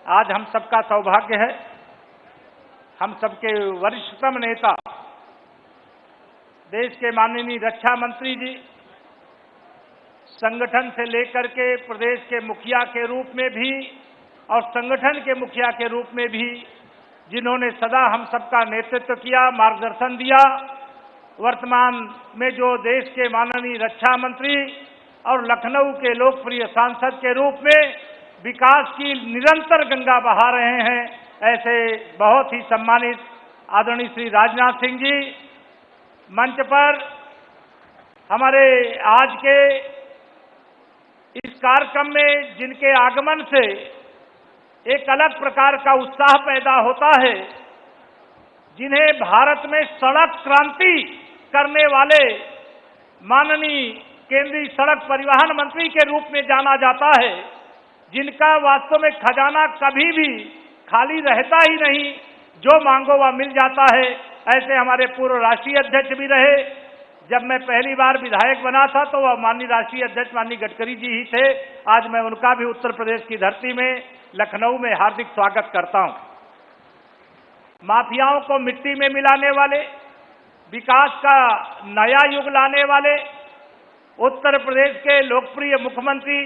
आज हम सबका सौभाग्य है, हम सबके वरिष्ठतम नेता देश के माननीय रक्षा मंत्री जी संगठन से लेकर के प्रदेश के मुखिया के रूप में भी और संगठन के मुखिया के रूप में भी जिन्होंने सदा हम सबका नेतृत्व किया, मार्गदर्शन दिया, वर्तमान में जो देश के माननीय रक्षा मंत्री और लखनऊ के लोकप्रिय सांसद के रूप में विकास की निरंतर गंगा बहा रहे हैं, ऐसे बहुत ही सम्मानित आदरणीय श्री राजनाथ सिंह जी मंच पर हमारे आज के इस कार्यक्रम में जिनके आगमन से एक अलग प्रकार का उत्साह पैदा होता है, जिन्हें भारत में सड़क क्रांति करने वाले माननीय केंद्रीय सड़क परिवहन मंत्री के रूप में जाना जाता है, जिनका वास्तव में खजाना कभी भी खाली रहता ही नहीं, जो मांगो वह मिल जाता है, ऐसे हमारे पूर्व राष्ट्रीय अध्यक्ष भी रहे। जब मैं पहली बार विधायक बना था तो वह माननीय राष्ट्रीय अध्यक्ष माननीय गडकरी जी ही थे। आज मैं उनका भी उत्तर प्रदेश की धरती में लखनऊ में हार्दिक स्वागत करता हूं। माफियाओं को मिट्टी में मिलाने वाले, विकास का नया युग लाने वाले उत्तर प्रदेश के लोकप्रिय मुख्यमंत्री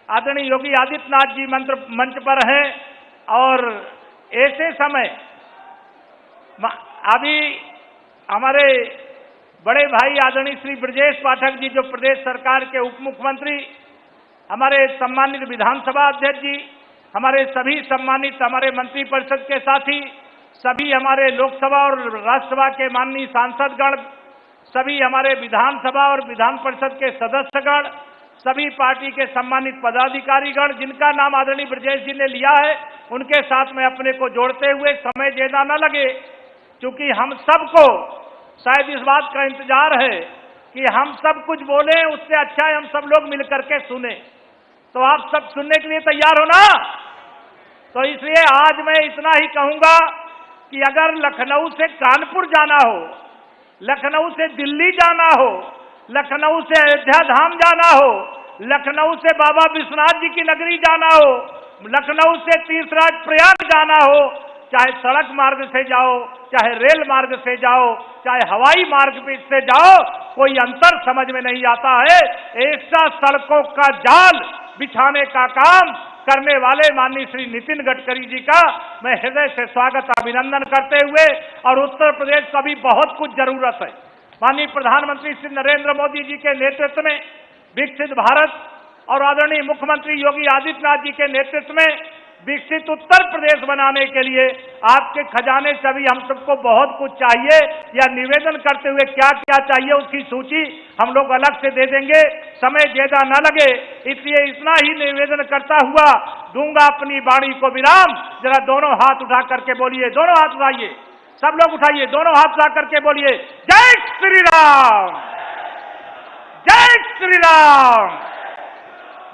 आदरणीय योगी आदित्यनाथ जी मंच पर हैं और ऐसे समय अभी हमारे बड़े भाई आदरणीय श्री ब्रजेश पाठक जी जो प्रदेश सरकार के उप मुख्यमंत्री, हमारे सम्मानित विधानसभा अध्यक्ष जी, हमारे सभी सम्मानित हमारे मंत्री परिषद के साथी, सभी हमारे लोकसभा और राज्यसभा के माननीय सांसदगण, सभी हमारे विधानसभा और विधान परिषद के सदस्यगण, सभी पार्टी के सम्मानित पदाधिकारीगण जिनका नाम आदरणीय ब्रजेश जी ने लिया है, उनके साथ में अपने को जोड़ते हुए समय ज्यादा न लगे, क्योंकि हम सबको शायद इस बात का इंतजार है कि हम सब कुछ बोले, उससे अच्छा है हम सब लोग मिलकर के सुने। तो आप सब सुनने के लिए तैयार हो ना? तो इसलिए आज मैं इतना ही कहूंगा कि अगर लखनऊ से कानपुर जाना हो, लखनऊ से दिल्ली जाना हो, लखनऊ से अयोध्या धाम जाना हो, लखनऊ से बाबा विश्वनाथ जी की नगरी जाना हो, लखनऊ से तीर्थराज प्रयाग जाना हो, चाहे सड़क मार्ग से जाओ, चाहे रेल मार्ग से जाओ, चाहे हवाई मार्ग से जाओ, कोई अंतर समझ में नहीं आता है। ऐसा सड़कों का जाल बिछाने का काम करने वाले माननीय श्री नितिन गडकरी जी का मैं हृदय से स्वागत अभिनंदन करते हुए, और उत्तर प्रदेश का भी बहुत कुछ जरूरत है। माननीय प्रधानमंत्री श्री नरेंद्र मोदी जी के नेतृत्व में विकसित भारत और आदरणीय मुख्यमंत्री योगी आदित्यनाथ जी के नेतृत्व में विकसित उत्तर प्रदेश बनाने के लिए आपके खजाने से भी हम सबको बहुत कुछ चाहिए, या निवेदन करते हुए क्या क्या चाहिए उसकी सूची हम लोग अलग से दे देंगे, समय ज्यादा न लगे, इसलिए इतना ही निवेदन करता हुआ दूंगा अपनी वाणी को विराम। जरा दोनों हाथ उठा करके बोलिए, दोनों हाथ उठाइए, सब लोग उठाइए, दोनों हाथ उठा करके बोलिए, जय श्री राम, जय श्री राम,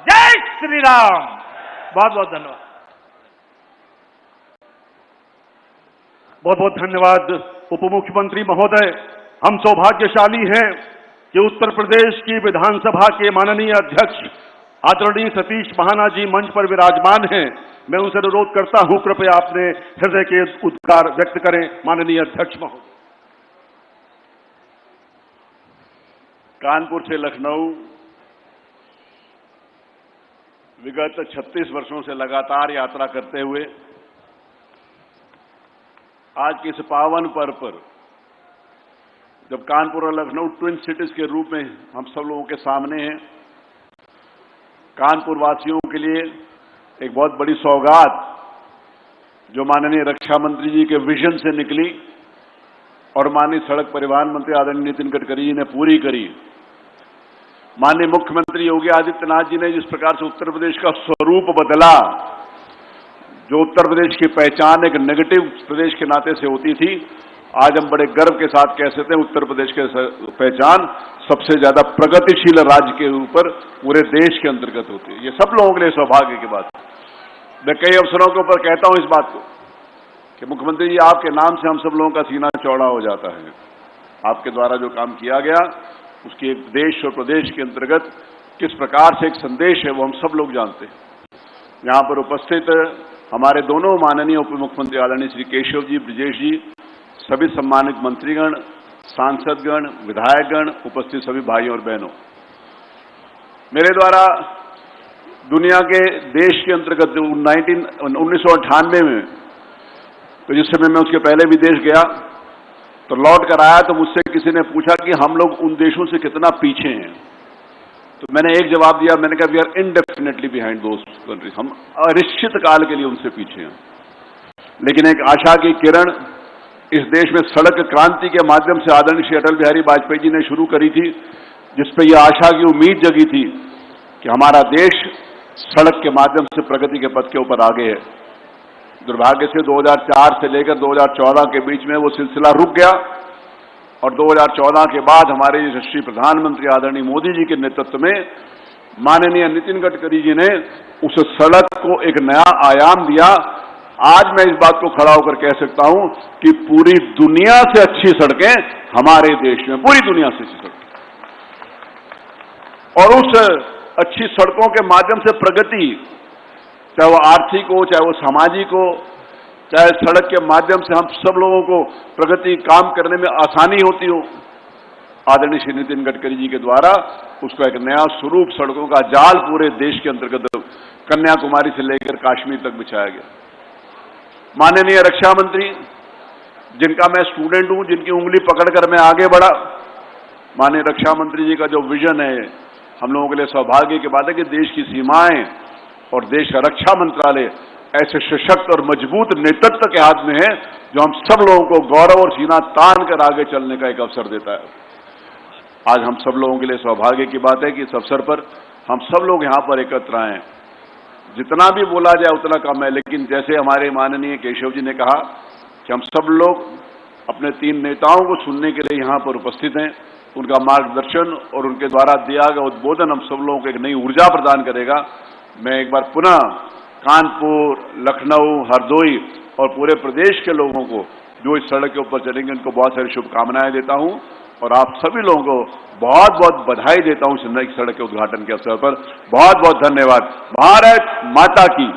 जय श्री राम। बहुत बहुत धन्यवाद। बहुत बहुत धन्यवाद उप मुख्यमंत्री महोदय। हम सौभाग्यशाली हैं कि उत्तर प्रदेश की विधानसभा के माननीय अध्यक्ष आदरणीय सतीश महाना जी मंच पर विराजमान हैं। मैं उनसे अनुरोध करता हूं, कृपया अपने हृदय के उद्गार व्यक्त करें। माननीय अध्यक्ष महोदय। कानपुर से लखनऊ विगत 36 वर्षों से लगातार यात्रा करते हुए आज के इस पावन पर्व पर जब कानपुर और लखनऊ ट्विन सिटीज के रूप में हम सब लोगों के सामने हैं, कानपुर वासियों के लिए एक बहुत बड़ी सौगात जो माननीय रक्षा मंत्री जी के विजन से निकली और माननीय सड़क परिवहन मंत्री आदरणीय नितिन गडकरी जी ने पूरी करी। माननीय मुख्यमंत्री योगी आदित्यनाथ जी ने जिस प्रकार से उत्तर प्रदेश का स्वरूप बदला, जो उत्तर प्रदेश की पहचान एक नेगेटिव प्रदेश के नाते से होती थी, आज हम बड़े गर्व के साथ कह सकते हैं उत्तर प्रदेश के पहचान सबसे ज्यादा प्रगतिशील राज्य के ऊपर पूरे देश के अंतर्गत होती है। ये सब लोगों के लिए सौभाग्य की बात है। मैं कई अवसरों के ऊपर कहता हूं इस बात को कि मुख्यमंत्री जी आपके नाम से हम सब लोगों का सीना चौड़ा हो जाता है। आपके द्वारा जो काम किया गया उसकी एक देश और प्रदेश के अंतर्गत किस प्रकार से एक संदेश है वो हम सब लोग जानते हैं। यहां पर उपस्थित हमारे दोनों माननीय उप मुख्यमंत्री आदरणीय श्री केशव जी, ब्रजेश जी, सभी सम्मानित मंत्रीगण, सांसदगण, विधायकगण, उपस्थित सभी भाइयों और बहनों, मेरे द्वारा दुनिया के देश के अंतर्गत 1998 में, तो जिस समय मैं उसके पहले भी देश गया तो लौट कर आया, तो मुझसे किसी ने पूछा कि हम लोग उन देशों से कितना पीछे हैं। तो मैंने एक जवाब दिया, मैंने कहा we are indefinitely behind those countries, हम अनिश्चित काल के लिए उनसे पीछे हैं। लेकिन एक आशा की किरण इस देश में सड़क क्रांति के माध्यम से आदरणीय श्री अटल बिहारी वाजपेयी जी ने शुरू करी थी, जिसपे यह आशा की उम्मीद जगी थी कि हमारा देश सड़क के माध्यम से प्रगति के पथ के ऊपर आगे है। दुर्भाग्य से 2004 से लेकर 2014 के बीच में वो सिलसिला रुक गया और 2014 के बाद हमारे यशस्वी प्रधानमंत्री आदरणीय मोदी जी के नेतृत्व में माननीय नितिन गडकरी जी ने उस सड़क को एक नया आयाम दिया। आज मैं इस बात को खड़ा होकर कह सकता हूं कि पूरी दुनिया से अच्छी सड़कें हमारे देश में, पूरी दुनिया से अच्छी सड़कें, और उस अच्छी सड़कों के माध्यम से प्रगति, चाहे वो आर्थिक हो, चाहे वो सामाजिक हो, चाहे सड़क के माध्यम से हम सब लोगों को प्रगति काम करने में आसानी होती हो, आदरणीय श्री नितिन गडकरी जी के द्वारा उसको एक नया स्वरूप, सड़कों का जाल पूरे देश के अंतर्गत कन्याकुमारी से लेकर कश्मीर तक बिछाया गया। माननीय रक्षा मंत्री, जिनका मैं स्टूडेंट हूं, जिनकी उंगली पकड़कर मैं आगे बढ़ा, माननीय रक्षा मंत्री जी का जो विजन है, हम लोगों के लिए सौभाग्य की बात है कि देश की सीमाएं और देश का रक्षा मंत्रालय ऐसे सशक्त और मजबूत नेतृत्व के हाथ में है, जो हम सब लोगों को गौरव और सीना तान कर आगे चलने का एक अवसर देता है। आज हम सब लोगों के लिए सौभाग्य की बात है कि इस अवसर पर हम सब लोग यहां पर एकत्र आए हैं। जितना भी बोला जाए उतना कम है, लेकिन जैसे हमारे माननीय केशव जी ने कहा कि हम सब लोग अपने 3 नेताओं को सुनने के लिए यहां पर उपस्थित हैं, उनका मार्गदर्शन और उनके द्वारा दिया गया उद्बोधन हम सब लोगों को एक नई ऊर्जा प्रदान करेगा। मैं एक बार पुनः कानपुर, लखनऊ, हरदोई और पूरे प्रदेश के लोगों को जो इस सड़क के ऊपर चलेंगे, उनको बहुत सारी शुभकामनाएं देता हूं और आप सभी लोगों को बहुत बहुत बधाई देता हूं इस नई सड़क के उद्घाटन के अवसर पर। बहुत बहुत धन्यवाद। भारत माता की।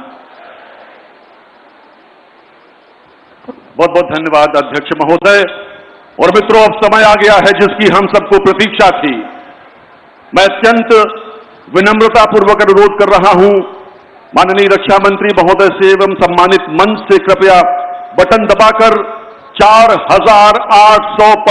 बहुत बहुत धन्यवाद अध्यक्ष महोदय। और मित्रों, अब समय आ गया है जिसकी हम सबको प्रतीक्षा थी। मैं अत्यंत विनम्रता पूर्वक अनुरोध कर रहा हूं माननीय रक्षा मंत्री महोदय से एवं सम्मानित मंच से कृपया बटन दबाकर 4800